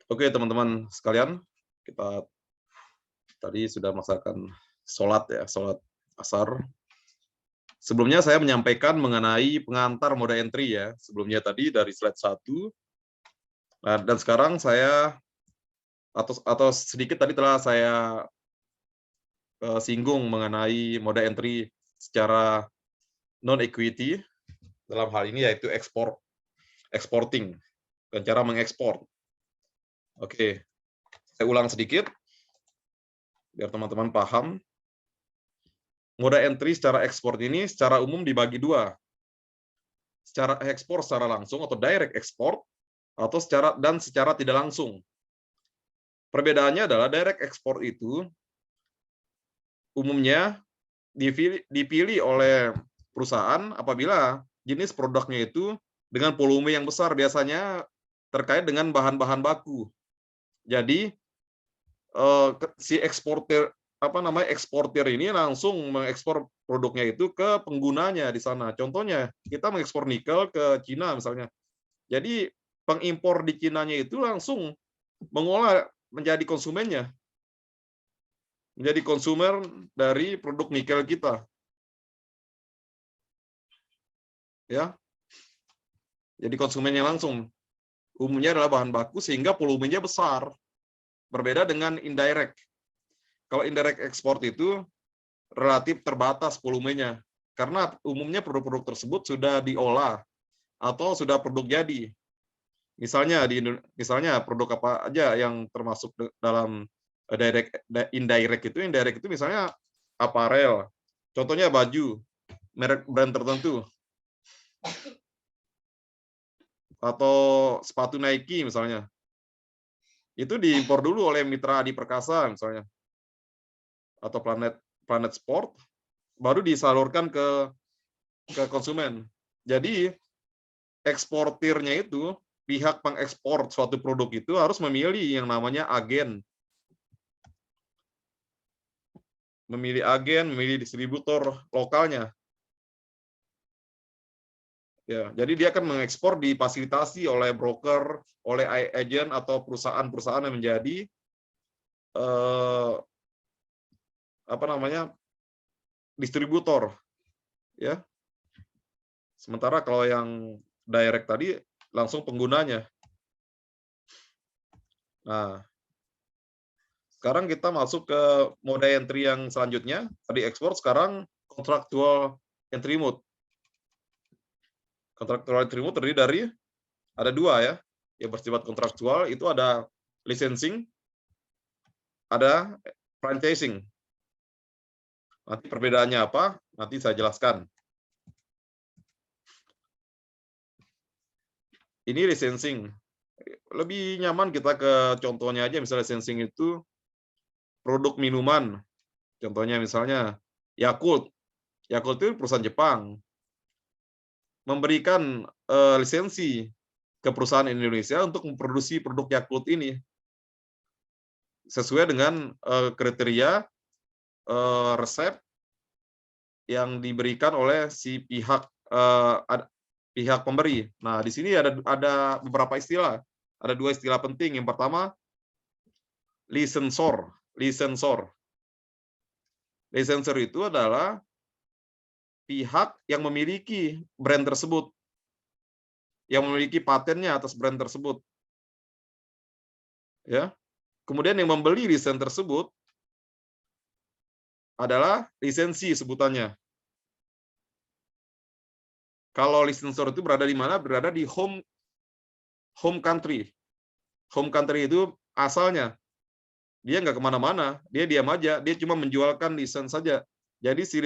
Oke, teman-teman sekalian, kita tadi sudah melaksanakan sholat ya, sholat asar. Sebelumnya saya menyampaikan mengenai pengantar mode entry ya. Sebelumnya tadi dari slide 1. Nah, dan sekarang saya atau sedikit tadi telah saya singgung mengenai mode entry secara non equity dalam hal ini yaitu exporting dan cara mengekspor. Oke, saya ulang sedikit biar teman-teman paham. Mode entry secara ekspor ini secara umum dibagi dua. Secara ekspor secara langsung atau direct export atau secara tidak langsung. Perbedaannya adalah direct export itu umumnya dipilih oleh perusahaan apabila jenis produknya itu dengan volume yang besar, biasanya terkait dengan bahan-bahan baku. Jadi si eksportir ini langsung mengekspor produknya itu ke penggunanya di sana. Contohnya, kita mengekspor nikel ke Cina misalnya. Jadi pengimpor di Cina-nya itu langsung mengolah menjadi konsumennya. Menjadi konsumer dari produk nikel kita. Ya. Jadi konsumennya langsung. Umumnya adalah bahan baku sehingga volumenya besar. Berbeda dengan indirect. Kalau indirect export itu relatif terbatas volumenya. Karena umumnya produk-produk tersebut sudah diolah atau sudah produk jadi. Misalnya produk apa aja yang termasuk dalam indirect itu misalnya aparel. Contohnya baju, merek brand tertentu. Atau sepatu Nike misalnya. Itu diimpor dulu oleh Mitra Adi Perkasa misalnya. Atau Planet Sport, baru disalurkan ke konsumen. Jadi eksportirnya itu, pihak pengekspor suatu produk itu harus memilih yang namanya agen. Memilih distributor lokalnya. Ya, jadi dia akan mengekspor difasilitasi oleh broker, oleh agen atau perusahaan-perusahaan yang menjadi distributor, ya. Sementara kalau yang direct tadi langsung penggunanya. Nah, sekarang kita masuk ke mode entry yang selanjutnya. Tadi ekspor, sekarang contractual entry mode. Contractual entry mode terdiri dari ada dua ya, yang bersifat kontraktual itu ada licensing, ada franchising. Nanti perbedaannya apa? Nanti saya jelaskan. Ini licensing. Lebih nyaman kita ke contohnya aja, misalnya licensing itu produk minuman. Contohnya misalnya Yakult. Yakult itu perusahaan Jepang. Memberikan lisensi ke perusahaan Indonesia untuk memproduksi produk Yakult ini. Sesuai dengan kriteria resep yang diberikan oleh si pihak pemberi. Nah, di sini ada beberapa istilah. Ada dua istilah penting. Yang pertama, licensor. Licensor itu adalah pihak yang memiliki brand tersebut, yang memiliki patennya atas brand tersebut. Ya. Kemudian yang membeli lisensi tersebut adalah lisensi sebutannya. Kalau licensor itu berada di mana? Berada di home country. Home country itu asalnya. Dia nggak kemana-mana, dia diam aja, dia cuma menjualkan lisensi saja. Jadi si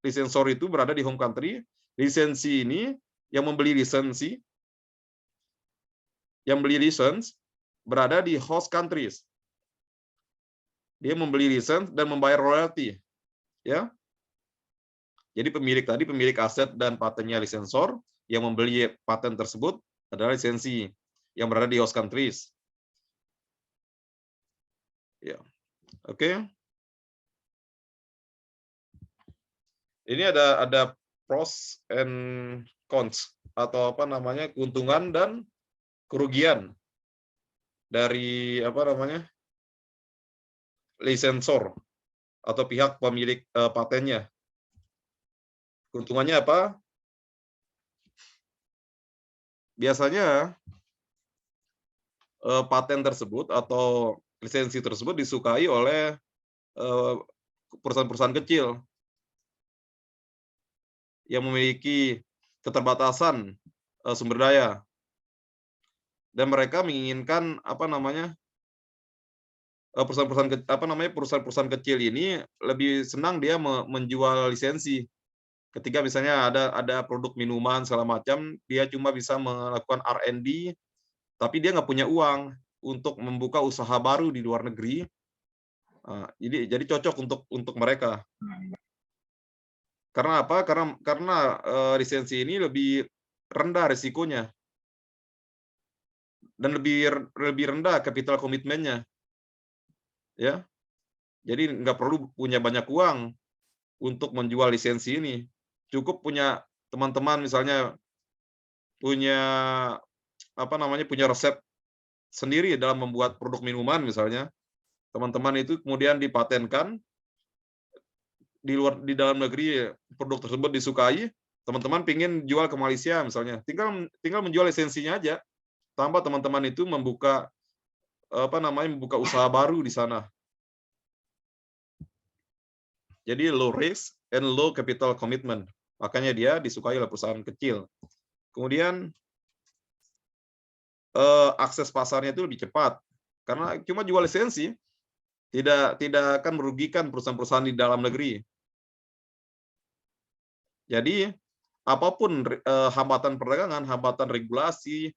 licensor itu berada di home country, lisensi ini yang membeli lisensi, berada di host countries. Dia membeli lisensi dan membayar royalti, ya. Jadi pemilik aset dan patennya licensor, yang membeli paten tersebut adalah lisensi yang berada di host countries. Ya. Oke. Ini ada pros and cons atau keuntungan dan kerugian dari apa namanya lisensor atau pihak pemilik patennya. Keuntungannya apa? Biasanya paten tersebut atau lisensi tersebut disukai oleh perusahaan-perusahaan kecil yang memiliki keterbatasan sumber daya, dan mereka menginginkan apa namanya perusahaan-perusahaan kecil ini lebih senang dia menjual lisensi. Ketika misalnya ada produk minuman segala macam, dia cuma bisa melakukan R&D, tapi dia nggak punya uang untuk membuka usaha baru di luar negeri. Jadi cocok untuk mereka. Karena apa? Karena lisensi ini lebih rendah risikonya dan lebih rendah capital komitmennya, ya. Jadi nggak perlu punya banyak uang untuk menjual lisensi ini. Cukup punya teman-teman misalnya punya apa namanya punya resep sendiri dalam membuat produk minuman misalnya. Teman-teman itu kemudian dipatenkan di dalam negeri, produk tersebut disukai, teman-teman pingin jual ke Malaysia misalnya, tinggal menjual lisensinya aja, tanpa teman-teman itu membuka membuka usaha baru di sana. Jadi low risk and low capital commitment. Makanya dia disukai oleh perusahaan kecil. Kemudian akses pasarnya itu lebih cepat karena cuma jual lisensi, tidak akan merugikan perusahaan-perusahaan di dalam negeri. Jadi apapun hambatan perdagangan, hambatan regulasi,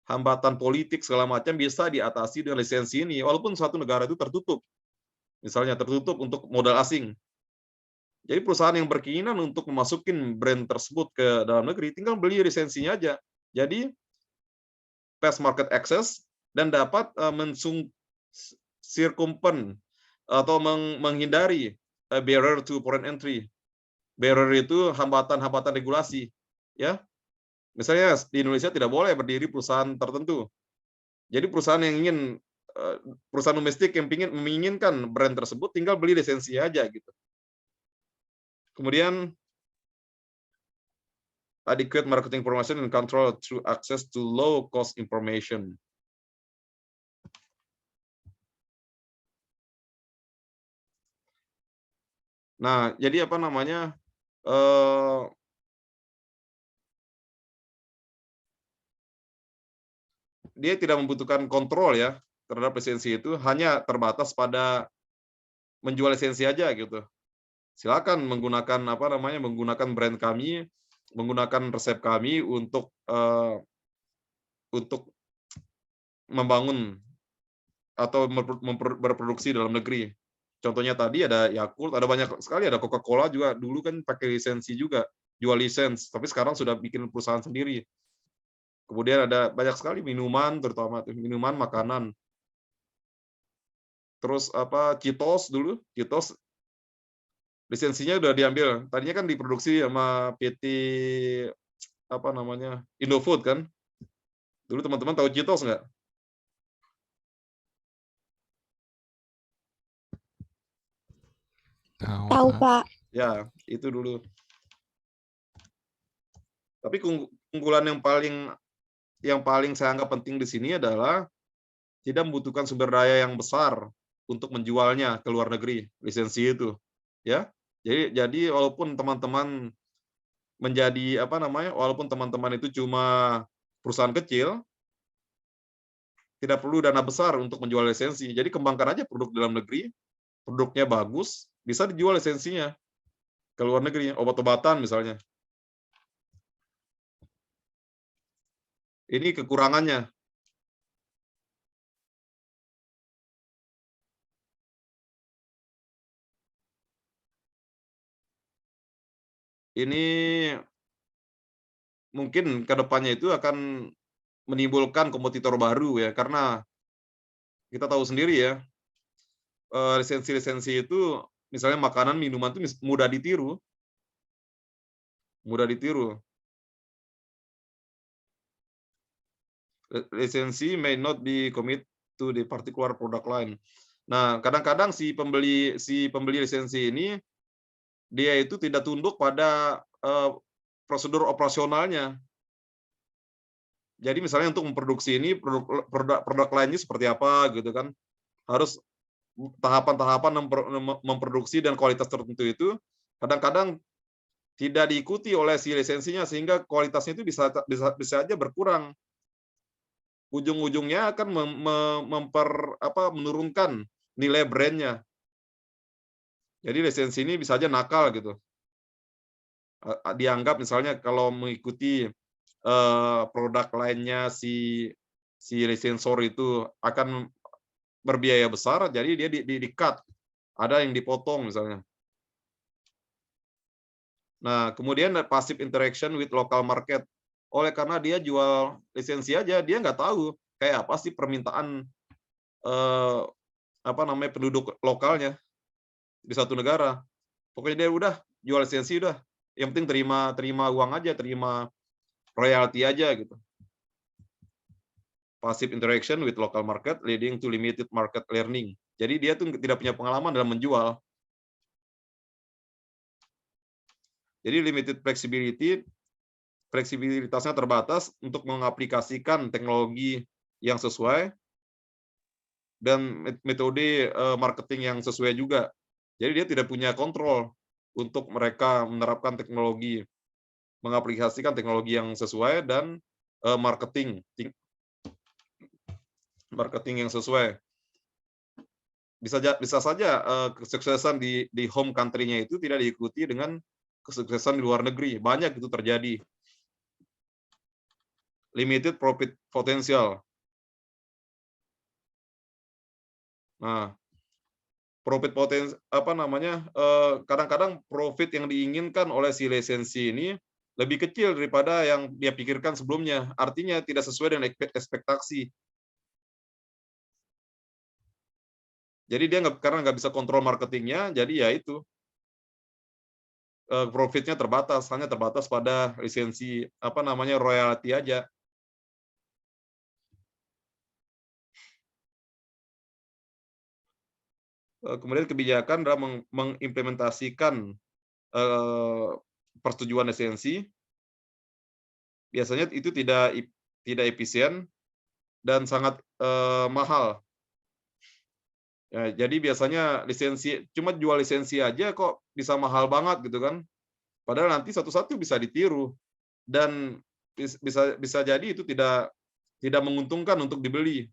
hambatan politik segala macam bisa diatasi dengan lisensi ini, walaupun suatu negara itu tertutup. Misalnya tertutup untuk modal asing. Jadi perusahaan yang berkeinginan untuk memasukin brand tersebut ke dalam negeri, tinggal beli lisensinya aja. Jadi fast market access dan dapat circumvent atau menghindari barrier to foreign entry. Barrier itu hambatan-hambatan regulasi, ya. Misalnya di Indonesia tidak boleh berdiri perusahaan tertentu. Jadi perusahaan yang ingin perusahaan domestik yang menginginkan brand tersebut tinggal beli lisensi aja gitu. Kemudian adequate marketing information and control through access to low cost information. Nah, jadi apa namanya? Dia tidak membutuhkan kontrol ya terhadap lisensi itu, hanya terbatas pada menjual lisensi aja gitu. Silakan menggunakan brand kami, menggunakan resep kami untuk membangun atau berproduksi dalam negeri. Contohnya tadi ada Yakult, ada banyak sekali, ada Coca-Cola juga dulu kan pakai lisensi juga, jual lisens, tapi sekarang sudah bikin perusahaan sendiri. Kemudian ada banyak sekali minuman, terutama minuman, makanan. Terus Cheetos dulu, Cheetos lisensinya udah diambil. Tadinya kan diproduksi sama PT Indofood kan. Dulu teman-teman tahu Cheetos nggak? Tahu, Pak. Ya, itu dulu. Tapi keunggulan yang paling saya anggap penting di sini adalah tidak membutuhkan sumber daya yang besar untuk menjualnya ke luar negeri, lisensi itu. Ya. Jadi walaupun teman-teman walaupun teman-teman itu cuma perusahaan kecil, tidak perlu dana besar untuk menjual lisensi. Jadi kembangkan aja produk dalam negeri, produknya bagus, bisa dijual lisensinya ke luar negeri, obat-obatan misalnya. Ini kekurangannya. Ini mungkin ke depannya itu akan menimbulkan kompetitor baru ya, karena kita tahu sendiri ya, lisensi-lisensi itu misalnya makanan, minuman itu mudah ditiru. Mudah ditiru. Lisensi may not be to the particular product line. Nah, kadang-kadang si pembeli lisensi ini dia itu tidak tunduk pada prosedur operasionalnya. Jadi misalnya untuk memproduksi ini produk lainnya seperti apa gitu kan. Harus tahapan-tahapan memproduksi dan kualitas tertentu itu kadang-kadang tidak diikuti oleh si lisensinya sehingga kualitasnya itu bisa aja berkurang. Ujung-ujungnya akan menurunkan nilai brandnya. Jadi lisensi ini bisa aja nakal gitu. Dianggap misalnya kalau mengikuti produk lainnya si lisensor itu akan berbiaya besar, jadi dia di-cut. Ada yang dipotong misalnya. Nah, kemudian passive interaction with local market. Oleh karena dia jual lisensi aja, dia nggak tahu kayak apa sih permintaan penduduk lokalnya di satu negara. Pokoknya dia udah jual lisensi udah. Yang penting terima uang aja, terima royalti aja gitu. Passive interaction with local market leading to limited market learning. Jadi dia tuh tidak punya pengalaman dalam menjual. Jadi limited flexibility, fleksibilitasnya terbatas untuk mengaplikasikan teknologi yang sesuai dan metode marketing yang sesuai juga. Jadi dia tidak punya kontrol untuk mereka menerapkan teknologi, mengaplikasikan teknologi yang sesuai dan marketing yang sesuai. Bisa saja kesuksesan di home country-nya itu tidak diikuti dengan kesuksesan di luar negeri. Banyak itu terjadi. Limited profit potential. Nah, profit potensi kadang-kadang profit yang diinginkan oleh si lisensi ini lebih kecil daripada yang dia pikirkan sebelumnya. Artinya tidak sesuai dengan ekspektasi. Jadi dia karena nggak bisa kontrol marketingnya, jadi ya itu profitnya terbatas, hanya terbatas pada lisensi royalti aja. Kemudian kebijakan dalam mengimplementasikan persetujuan lisensi biasanya itu tidak efisien dan sangat mahal. Ya, jadi biasanya cuma jual lisensi aja kok bisa mahal banget gitu kan. Padahal nanti satu-satu bisa ditiru dan bisa jadi itu tidak menguntungkan untuk dibeli.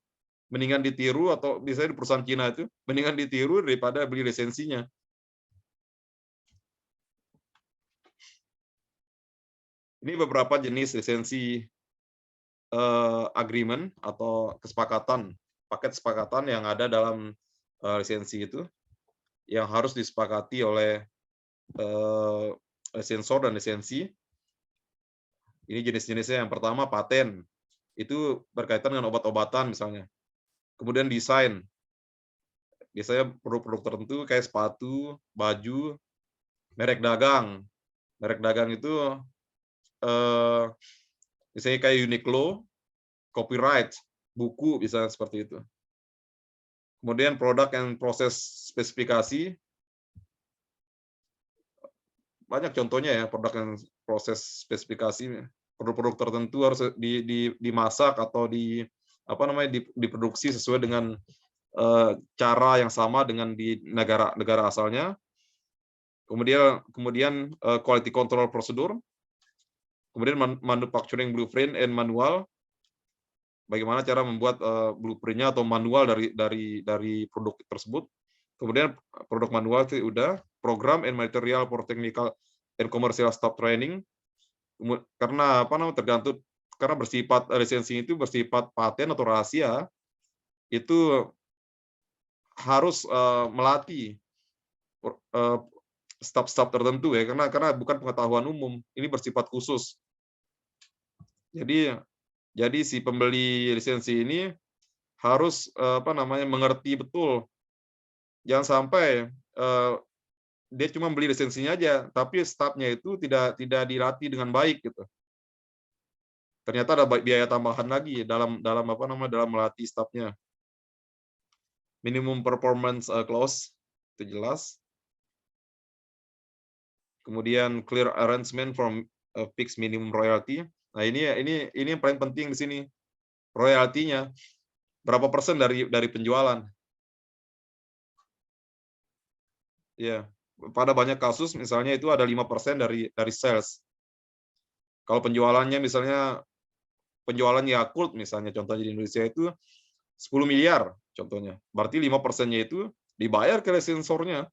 Mendingan ditiru atau misalnya di perusahaan Cina itu mendingan ditiru daripada beli lisensinya. Ini beberapa jenis lisensi agreement atau paket kesepakatan yang ada dalam lisensi itu yang harus disepakati oleh lisensor dan lisensi. Ini jenis-jenisnya. Yang pertama paten. Itu berkaitan dengan obat-obatan misalnya. Kemudian desain. Biasanya produk-produk tertentu kayak sepatu, baju, merek dagang. Merek dagang itu misalnya kayak Uniqlo, copyright, buku bisa seperti itu. Kemudian produk yang proses spesifikasi. Banyak contohnya ya produk yang proses spesifikasi. Produk-produk tertentu harus dimasak atau diproduksi sesuai dengan cara yang sama dengan di negara asalnya. Kemudian quality control prosedur. Kemudian manufacturing blueprint and manual. Bagaimana cara membuat blueprint-nya atau manual dari produk tersebut. Kemudian produk manual itu udah program and material for technical and commercial staff training. Karena karena lisensi itu bersifat paten atau rahasia, itu harus melatih staf-staf tertentu ya karena bukan pengetahuan umum, ini bersifat khusus. Jadi si pembeli lisensi ini harus mengerti betul. Jangan sampai dia cuma beli lisensinya aja, tapi stafnya itu tidak dilatih dengan baik gitu. Ternyata ada biaya tambahan lagi dalam melatih stafnya. minimum performance clause itu jelas. Kemudian clear arrangement from fixed minimum royalty. Nah, ini yang paling penting di sini. Royaltinya berapa persen dari penjualan. Ya, pada banyak kasus misalnya itu ada 5% dari sales. Kalau penjualannya misalnya penjualan Yakult misalnya contohnya di Indonesia itu 10 miliar contohnya. Berarti 5%-nya itu dibayar ke lisensornya.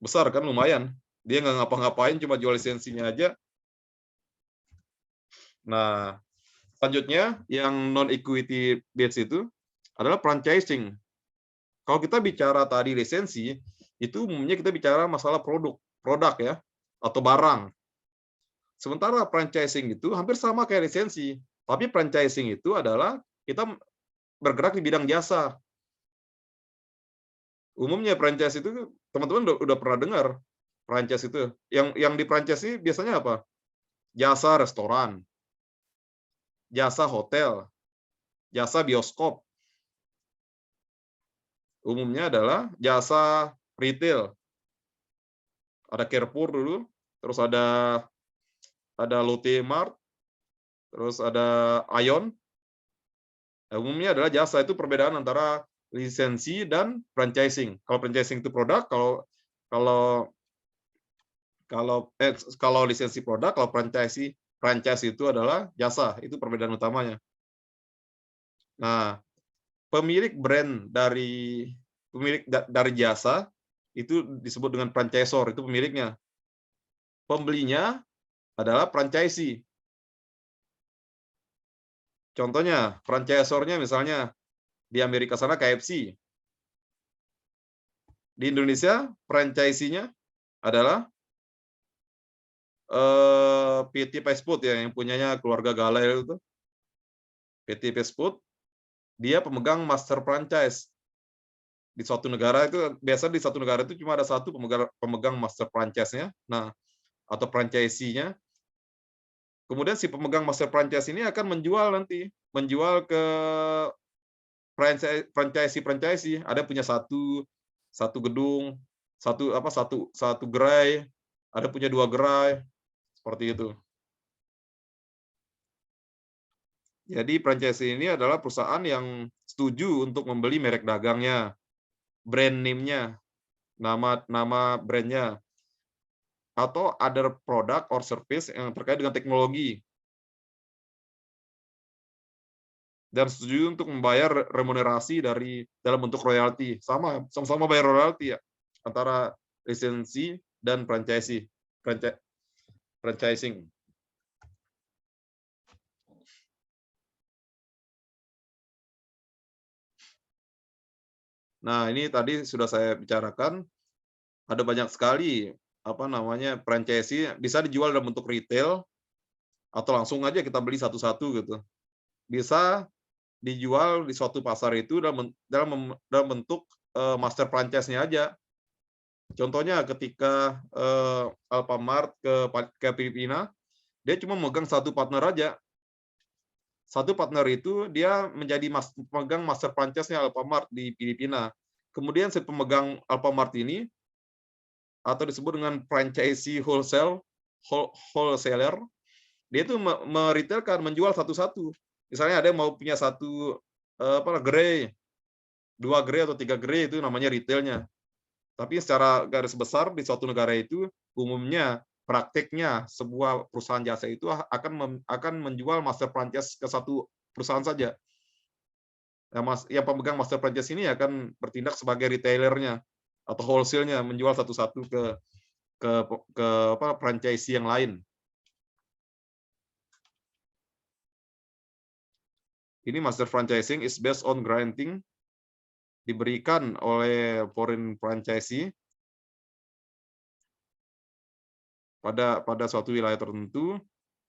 Besar kan, lumayan. Dia nggak ngapa-ngapain, cuma jual lisensinya aja. Nah, selanjutnya yang non-equity based itu adalah franchising. Kalau kita bicara tadi lisensi, itu umumnya kita bicara masalah produk ya, atau barang. Sementara franchising itu hampir sama kayak lisensi, tapi franchising itu adalah kita bergerak di bidang jasa. Umumnya franchise itu teman-teman udah pernah dengar franchise itu. Yang di franchise biasanya apa? Jasa restoran, jasa hotel, jasa bioskop. Umumnya adalah jasa retail. Ada Carrefour dulu, terus ada Lotte Mart, terus ada Aeon. Nah, umumnya adalah jasa, itu perbedaan antara lisensi dan franchising. Kalau franchising itu produk, kalau kalau lisensi produk, kalau franchise itu adalah jasa, itu perbedaan utamanya. Nah, pemilik dari jasa itu disebut dengan franchisor, itu pemiliknya. Pembelinya adalah franchisee. Contohnya, franchisornya misalnya di Amerika sana KFC. Di Indonesia franchisee-nya adalah PT Fast Food ya, yang punyanya keluarga Galel itu. PT Fast Food, dia pemegang master franchise. Di suatu negara itu, biasa di satu negara itu cuma ada satu pemegang master franchise-nya, nah, atau franchisee-nya. Kemudian si pemegang master franchise ini akan menjual ke franchisee. Ada punya satu gedung, satu gerai, ada punya 2 gerai, seperti itu. Jadi franchisee ini adalah perusahaan yang setuju untuk membeli merek dagangnya, brand name-nya, nama brand-nya, atau other product or service yang terkait dengan teknologi. Dan setuju untuk membayar remunerasi dalam bentuk royalti. Sama-sama bayar royalti ya, antara lisensi dan franchising. Nah, ini tadi sudah saya bicarakan, ada banyak sekali franchisee bisa dijual dalam bentuk retail atau langsung aja kita beli satu-satu gitu. Bisa dijual di suatu pasar itu dalam bentuk master franchise-nya aja. Contohnya ketika Alfamart ke Filipina, dia cuma megang satu partner aja. Satu partner itu dia menjadi pemegang master franchise-nya Alfamart di Filipina. Kemudian si pemegang Alfamart ini, atau disebut dengan franchisee wholesaler, dia itu meretailkan, menjual satu-satu. Misalnya ada yang mau punya satu gerai, 2 gerai atau 3 gerai, itu namanya retailnya. Tapi secara garis besar di suatu negara itu umumnya prakteknya sebuah perusahaan jasa itu akan menjual master franchise ke satu perusahaan saja. Yang pemegang master franchise ini akan bertindak sebagai retailernya atau wholesale-nya, menjual satu-satu ke franchisee yang lain. Ini master franchising is based on granting, diberikan oleh foreign franchisee pada suatu wilayah tertentu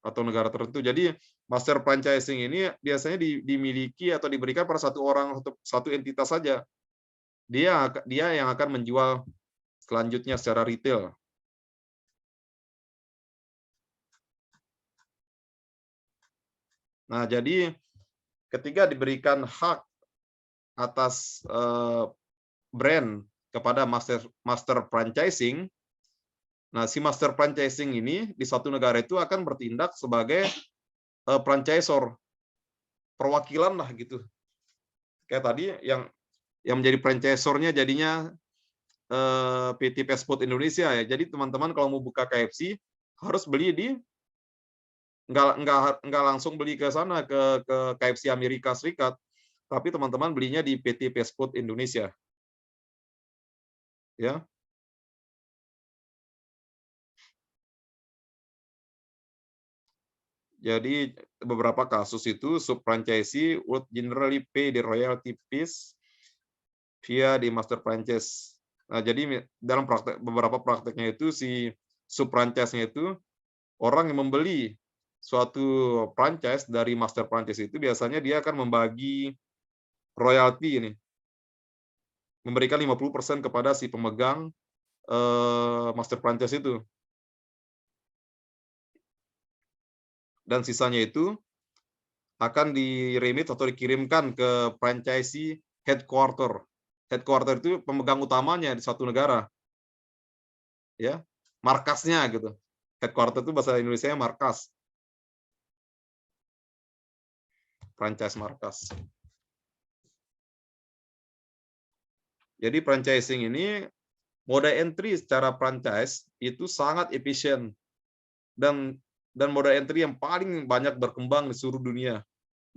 atau negara tertentu. Jadi master franchising ini biasanya dimiliki atau diberikan pada satu orang atau satu entitas saja. Dia yang akan menjual selanjutnya secara retail. Nah, jadi ketika diberikan hak atas brand kepada master franchising. Nah, si master franchising ini di suatu negara itu akan bertindak sebagai franchisor, perwakilan lah gitu. Kayak tadi yang menjadi franchisornya jadinya PT Fast Food Indonesia ya. Jadi teman-teman kalau mau buka KFC harus beli di nggak langsung beli ke sana ke KFC Amerika Serikat, tapi teman-teman belinya di PT Fast Food Indonesia. Ya. Jadi beberapa kasus itu sub-franchisee would generally pay the royalty fees via the master franchise. Nah, jadi dalam beberapa prakteknya itu si sub-franchise-nya itu orang yang membeli suatu franchise dari master franchise itu biasanya dia akan membagi royalti ini. Memberikan 50% kepada si pemegang master franchise itu. Dan sisanya itu akan diremit atau dikirimkan ke franchisee headquarter. Headquarter itu pemegang utamanya di suatu negara. Ya, markasnya gitu. Headquarter itu bahasa Indonesia markas. Franchise markas. Jadi franchising ini moda entry secara franchise itu sangat efisien dan moda entry yang paling banyak berkembang di seluruh dunia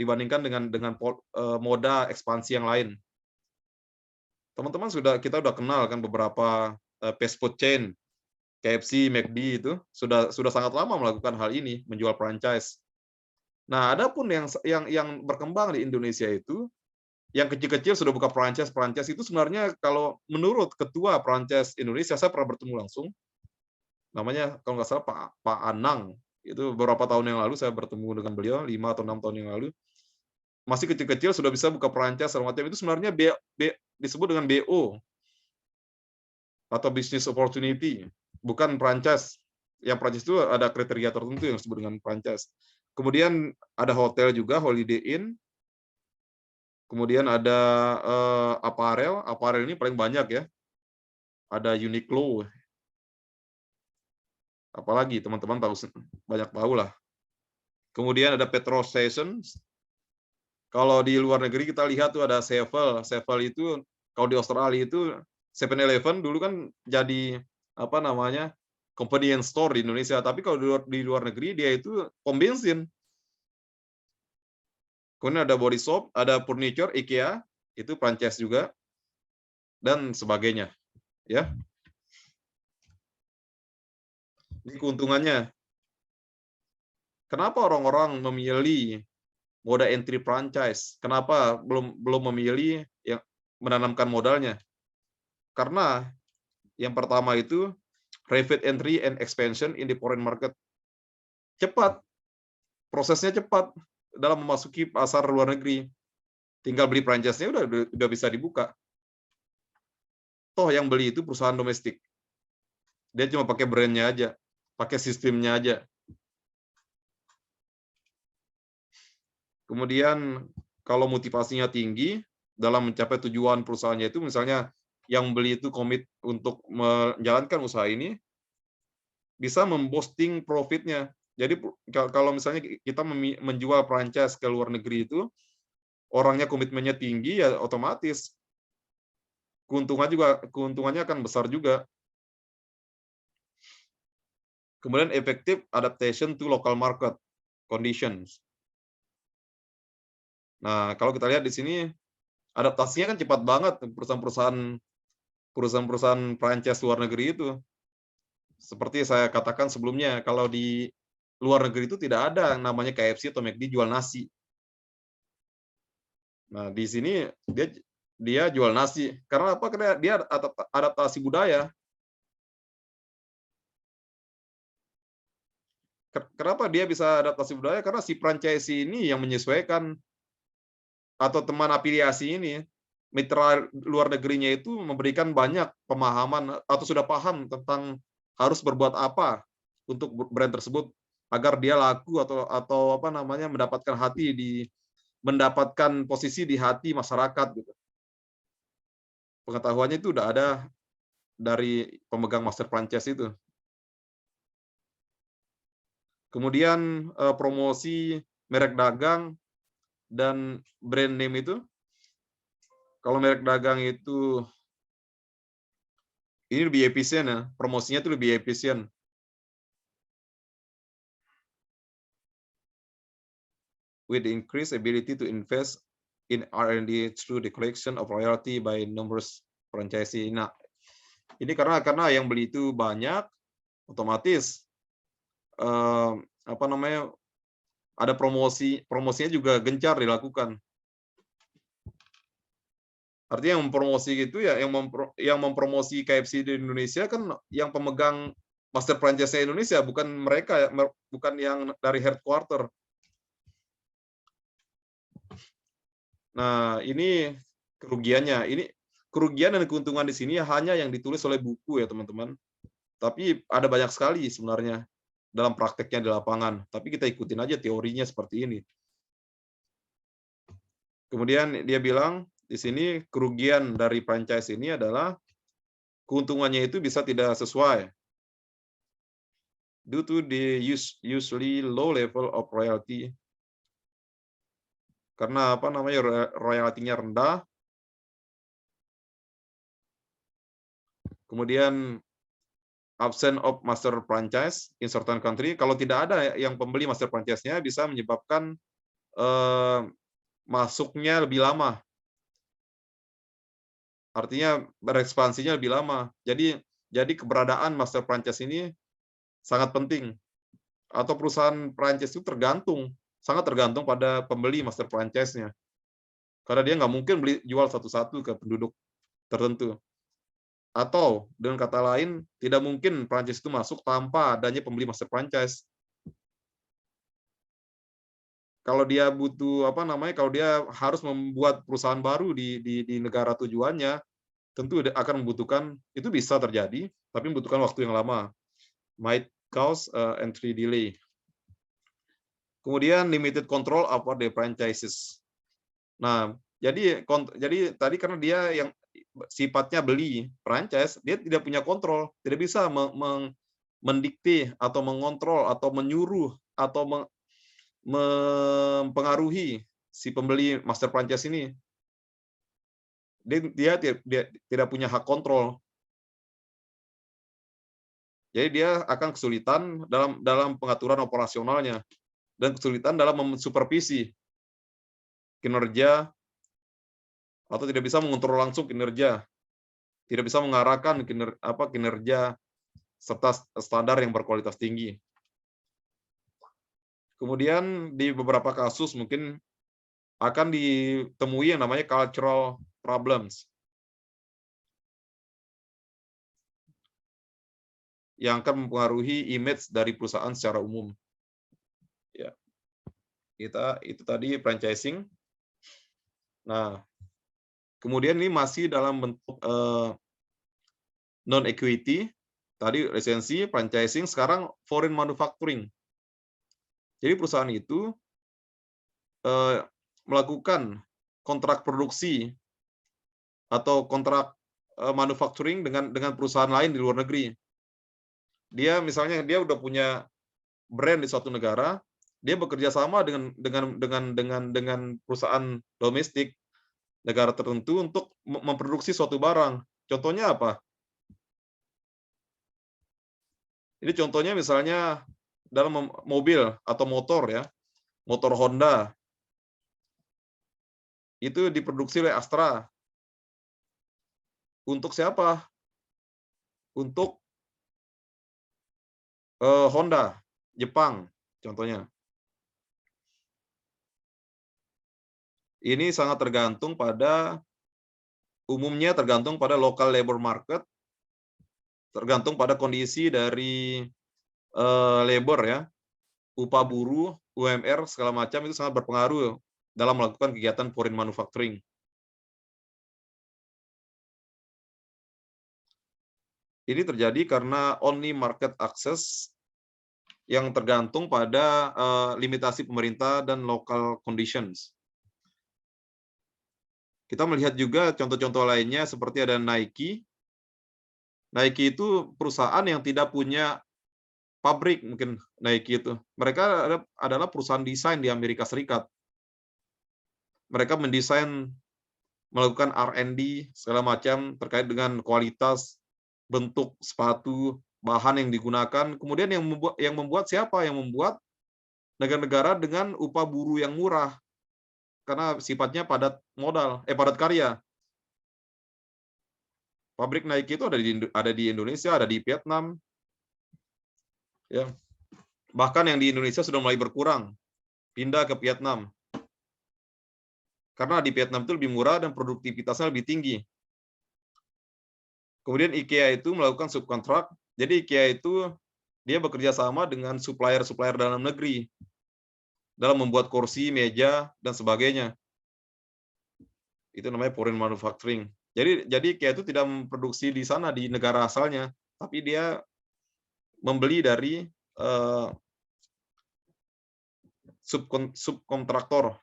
dibandingkan dengan moda ekspansi yang lain. Teman-teman kita udah kenal kan beberapa fast food chain, KFC, McD itu sudah sangat lama melakukan hal ini, menjual franchise. Nah, adapun yang berkembang di Indonesia itu yang kecil-kecil sudah buka franchise itu sebenarnya kalau menurut ketua franchise Indonesia, saya pernah bertemu langsung, namanya kalau nggak salah Pak Anang, itu beberapa tahun yang lalu saya bertemu dengan beliau, 5 atau 6 tahun yang lalu, masih kecil-kecil sudah bisa buka franchise macam itu sebenarnya disebut dengan BO atau business opportunity, bukan franchise. Yang franchise itu ada kriteria tertentu yang disebut dengan franchise. Kemudian ada hotel juga, Holiday Inn. Kemudian ada apparel ini paling banyak ya. Ada Uniqlo. Apalagi teman-teman banyak tahu lah. Kemudian ada petrol station. Kalau di luar negeri kita lihat tuh ada Sevel. Sevel itu kalau di Australia itu 7-Eleven dulu kan jadi apa namanya convenience store di Indonesia. Tapi kalau di luar negeri dia itu pom bensin. Kemudian ada body shop, ada furniture, IKEA, itu franchise juga, dan sebagainya. Ya. Ini keuntungannya. Kenapa orang-orang memilih moda entry franchise? Kenapa belum memilih yang menanamkan modalnya? Karena yang pertama itu rapid entry and expansion in the foreign market. Cepat. Prosesnya cepat dalam memasuki pasar luar negeri. Tinggal beli franchise-nya udah bisa dibuka. Toh yang beli itu perusahaan domestik. Dia cuma pakai brand-nya aja, pakai sistemnya aja. Kemudian kalau motivasinya tinggi dalam mencapai tujuan perusahaannya itu, misalnya yang beli itu komit untuk menjalankan usaha ini, bisa memboosting profitnya. Jadi kalau misalnya kita menjual franchise ke luar negeri itu, orangnya komitmennya tinggi, ya otomatis keuntungannya akan besar juga. Kemudian effective adaptation to local market conditions. Nah, kalau kita lihat di sini adaptasinya kan cepat banget perusahaan-perusahaan franchise luar negeri itu. Seperti saya katakan sebelumnya, kalau di luar negeri itu tidak ada yang namanya KFC atau McD jual nasi. Nah, di sini dia jual nasi. Karena apa? Karena dia adaptasi budaya. Kenapa dia bisa adaptasi budaya? Karena si franchisee ini yang menyesuaikan, atau teman afiliasi ini, mitra luar negerinya itu memberikan banyak pemahaman atau sudah paham tentang harus berbuat apa untuk brand tersebut agar dia laku atau apa namanya mendapatkan posisi di hati masyarakat gitu. pengetahuannya itu udah ada dari pemegang master franchise itu. Kemudian promosi merek dagang dan brand name itu, kalau merek dagang itu ini lebih efisien ya, promosinya itu lebih efisien. With the increased ability to invest in R&D through the collection of royalty by numerous franchisee. Nah, ini karena yang beli itu banyak, otomatis apa namanya, ada promosinya juga gencar dilakukan. Artinya yang mempromosi gitu ya, yang mempromosi KFC di Indonesia kan yang pemegang master franchise Indonesia, bukan mereka, bukan yang dari headquarter. Nah, ini kerugiannya. Ini kerugian dan keuntungan di sini hanya yang ditulis oleh buku ya, teman-teman. Tapi ada banyak sekali sebenarnya dalam prakteknya di lapangan. Tapi kita ikutin aja teorinya seperti ini. Kemudian dia bilang di sini kerugian dari franchise ini adalah keuntungannya itu bisa tidak sesuai due to the usually low level of royalty. Karena apa namanya, royaltinya rendah. Kemudian absent of master franchise in certain country. Kalau tidak ada yang pembeli master franchise-nya, bisa menyebabkan masuknya lebih lama. Artinya berekspansinya lebih lama. Jadi keberadaan master franchise ini sangat penting. Atau perusahaan franchise itu sangat tergantung pada pembeli master franchise-nya. Karena dia nggak mungkin jual satu-satu ke penduduk tertentu. Atau dengan kata lain, tidak mungkin franchise itu masuk tanpa adanya pembeli master franchise. Kalau dia butuh apa namanya, kalau dia harus membuat perusahaan baru di negara tujuannya, tentu akan membutuhkan, itu bisa terjadi, tapi membutuhkan waktu yang lama. Might cause entry delay. Kemudian limited control over the franchises. Nah, jadi tadi karena dia yang sifatnya beli franchise, dia tidak punya kontrol, tidak bisa mendikte atau mengontrol atau menyuruh atau mempengaruhi si pembeli master franchise ini. Dia tidak punya hak kontrol. Jadi dia akan kesulitan dalam pengaturan operasionalnya dan kesulitan dalam mensupervisi kinerja, atau tidak bisa mengontrol langsung kinerja, tidak bisa mengarahkan kinerja serta standar yang berkualitas tinggi. Kemudian di beberapa kasus mungkin akan ditemui yang namanya cultural problems, yang akan mempengaruhi image dari perusahaan secara umum. Ya, itu tadi franchising. Nah, kemudian ini masih dalam bentuk non equity. Tadi lisensi, franchising, sekarang foreign manufacturing. Jadi perusahaan itu melakukan kontrak produksi atau kontrak manufacturing dengan perusahaan lain di luar negeri. Dia misalnya dia udah punya brand di suatu negara, dia bekerja sama dengan perusahaan domestik negara tertentu untuk memproduksi suatu barang. Contohnya apa? Ini contohnya misalnya dalam mobil atau motor ya, motor Honda itu diproduksi oleh Astra. Untuk siapa? Untuk Honda, Jepang, contohnya. Ini sangat tergantung pada local labor market, tergantung pada kondisi dari labor ya, upah buruh, UMR segala macam, itu sangat berpengaruh dalam melakukan kegiatan foreign manufacturing. Ini terjadi karena only market access yang tergantung pada limitasi pemerintah dan local conditions. Kita melihat juga contoh-contoh lainnya seperti ada Nike. Nike itu perusahaan yang tidak punya pabrik, mungkin Nike itu. Mereka adalah perusahaan desain di Amerika Serikat. Mereka mendesain, melakukan R&D segala macam terkait dengan kualitas, bentuk sepatu, bahan yang digunakan. Kemudian yang membuat siapa? Yang membuat negara-negara dengan upah buruh yang murah karena sifatnya padat karya. Pabrik Nike itu ada di Indonesia, ada di Vietnam, ya. Bahkan yang di Indonesia sudah mulai berkurang, pindah ke Vietnam. Karena di Vietnam itu lebih murah dan produktivitasnya lebih tinggi. Kemudian IKEA itu melakukan subkontrak. Jadi IKEA itu dia bekerja sama dengan supplier-supplier dalam negeri dalam membuat kursi, meja, dan sebagainya. Itu namanya foreign manufacturing. Jadi IKEA itu tidak memproduksi di sana di negara asalnya, tapi dia membeli dari subkontraktor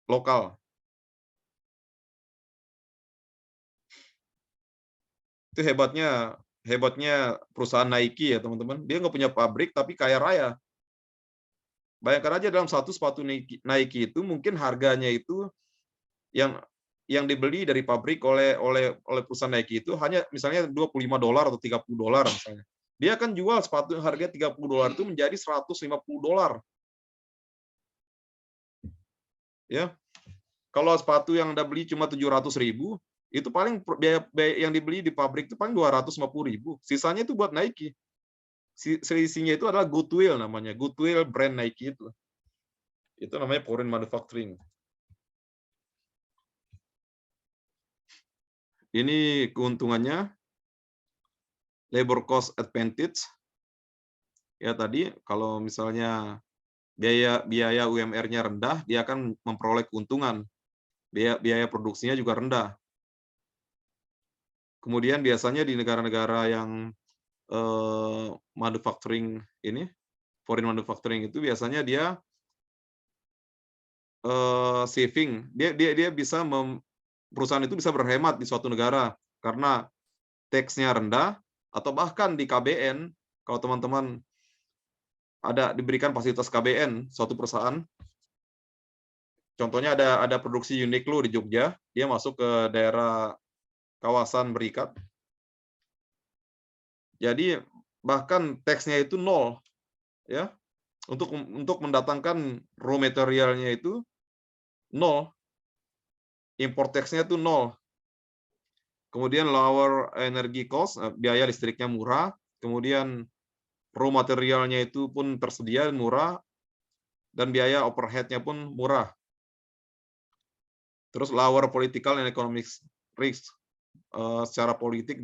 lokal. Itu hebatnya perusahaan Nike ya teman-teman. Dia nggak punya pabrik tapi kaya raya. Bayangkan aja dalam satu sepatu Nike itu mungkin harganya itu yang dibeli dari pabrik oleh perusahaan Nike itu hanya misalnya $25 atau $30 misalnya. Dia akan jual sepatu yang harga $30 itu menjadi $150. Ya. Kalau sepatu yang Anda beli cuma 700.000, itu paling biaya yang dibeli di pabrik itu paling 250.000. Sisanya itu buat Nike. Selisihnya itu adalah goodwill namanya, goodwill brand Nike itu. Itu namanya foreign manufacturing. Ini keuntungannya, labor cost advantage. Ya tadi kalau misalnya biaya UMR-nya rendah, dia akan memperoleh keuntungan. Biaya produksinya juga rendah. Kemudian biasanya di negara-negara yang manufacturing ini, foreign manufacturing itu biasanya dia saving, dia bisa perusahaan itu bisa berhemat di suatu negara karena tax-nya rendah, atau bahkan di KBN, kalau teman-teman diberikan fasilitas KBN suatu perusahaan, contohnya ada produksi Uniqlo di Jogja, dia masuk ke daerah kawasan berikat, jadi bahkan tax-nya itu 0, ya. Untuk mendatangkan raw materialnya itu 0, import tax-nya itu 0. Kemudian lower energy cost, biaya listriknya murah, kemudian raw materialnya itu pun tersedia murah, dan biaya overhead-nya pun murah. Terus lower political and economic risk, secara politik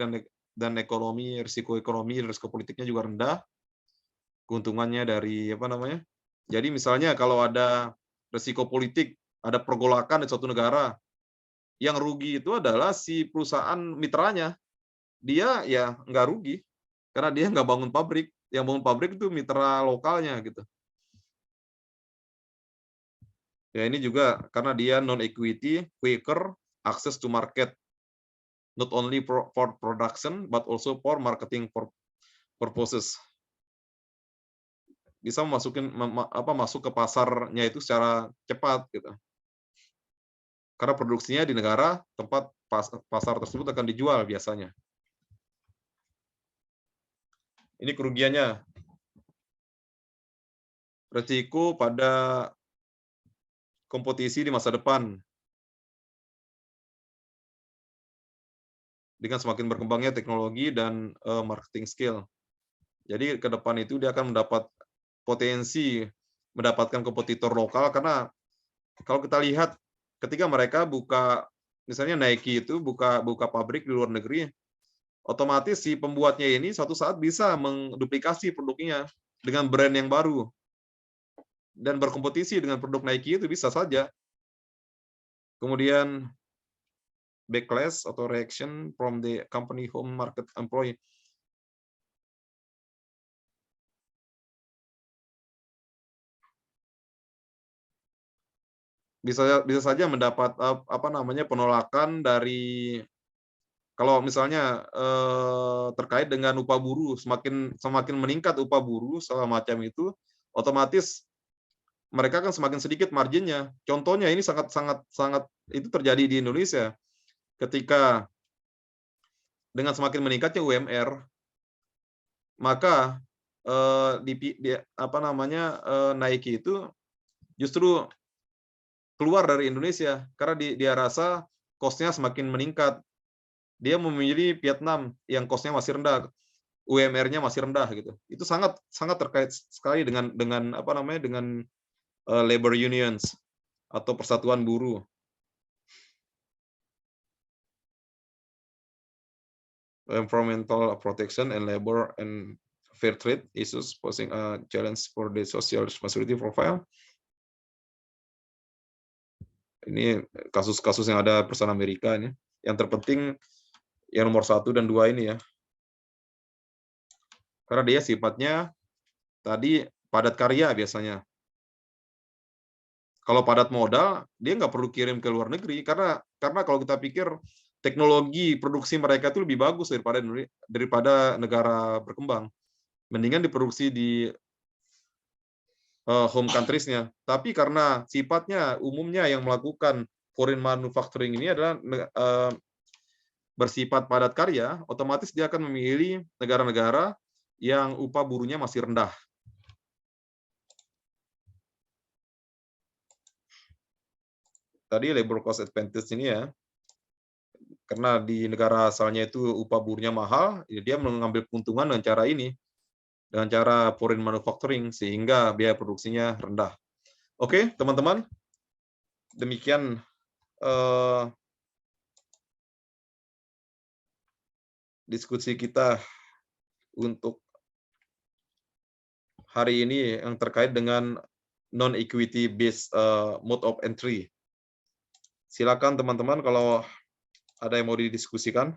dan ekonomi, risiko politiknya juga rendah. Keuntungannya dari apa namanya? Jadi misalnya kalau ada risiko politik, ada pergolakan di suatu negara, yang rugi itu adalah si perusahaan mitranya. Dia ya nggak rugi, karena dia nggak bangun pabrik. Yang bangun pabrik itu mitra lokalnya gitu. Ya ini juga karena dia non-equity, quicker, access to market, not only for production, but also for marketing purposes. Bisa masuk ke pasarnya itu secara cepat gitu. Karena produksinya di negara tempat pasar tersebut akan dijual biasanya. Ini kerugiannya. Resiko pada kompetisi di masa depan. Dengan semakin berkembangnya teknologi dan marketing skill. Jadi ke depan itu dia akan mendapatkan kompetitor lokal, karena kalau kita lihat ketika mereka misalnya Nike itu buka pabrik di luar negeri, otomatis si pembuatnya ini suatu saat bisa menduplikasi produknya dengan brand yang baru dan berkompetisi dengan produk Nike itu bisa saja. Kemudian backlash atau reaction from the company home market employee. bisa saja mendapat penolakan dari, kalau misalnya terkait dengan upah buruh, semakin meningkat upah buruh segala macam itu, otomatis mereka kan semakin sedikit marginnya. Contohnya ini sangat sangat sangat itu terjadi di Indonesia ketika dengan semakin meningkatnya UMR, maka Nike itu justru keluar dari Indonesia karena dia rasa cost-nya semakin meningkat. Dia memilih Vietnam yang cost-nya masih rendah, UMR-nya masih rendah gitu. Itu sangat sangat terkait sekali dengan labor unions atau persatuan buruh. Environmental protection and labor and fair trade issues posing a challenge for the social responsibility profile. Ini kasus-kasus yang ada perusahaan Amerika ini. Yang terpenting yang nomor 1 dan 2 ini ya. Karena dia sifatnya tadi padat karya biasanya. Kalau padat modal, dia nggak perlu kirim ke luar negeri karena kalau kita pikir teknologi produksi mereka itu lebih bagus daripada negara berkembang. Mendingan diproduksi di home countries-nya. Tapi karena sifatnya umumnya yang melakukan foreign manufacturing ini adalah bersifat padat karya, otomatis dia akan memilih negara-negara yang upah buruhnya masih rendah. Tadi labor cost advantage ini ya, karena di negara asalnya itu upah buruhnya mahal, ya dia mengambil keuntungan dengan cara ini, dengan cara foreign manufacturing, sehingga biaya produksinya rendah. Oke, teman-teman, demikian diskusi kita untuk hari ini yang terkait dengan non-equity based mode of entry. Silakan teman-teman kalau ada yang mau didiskusikan.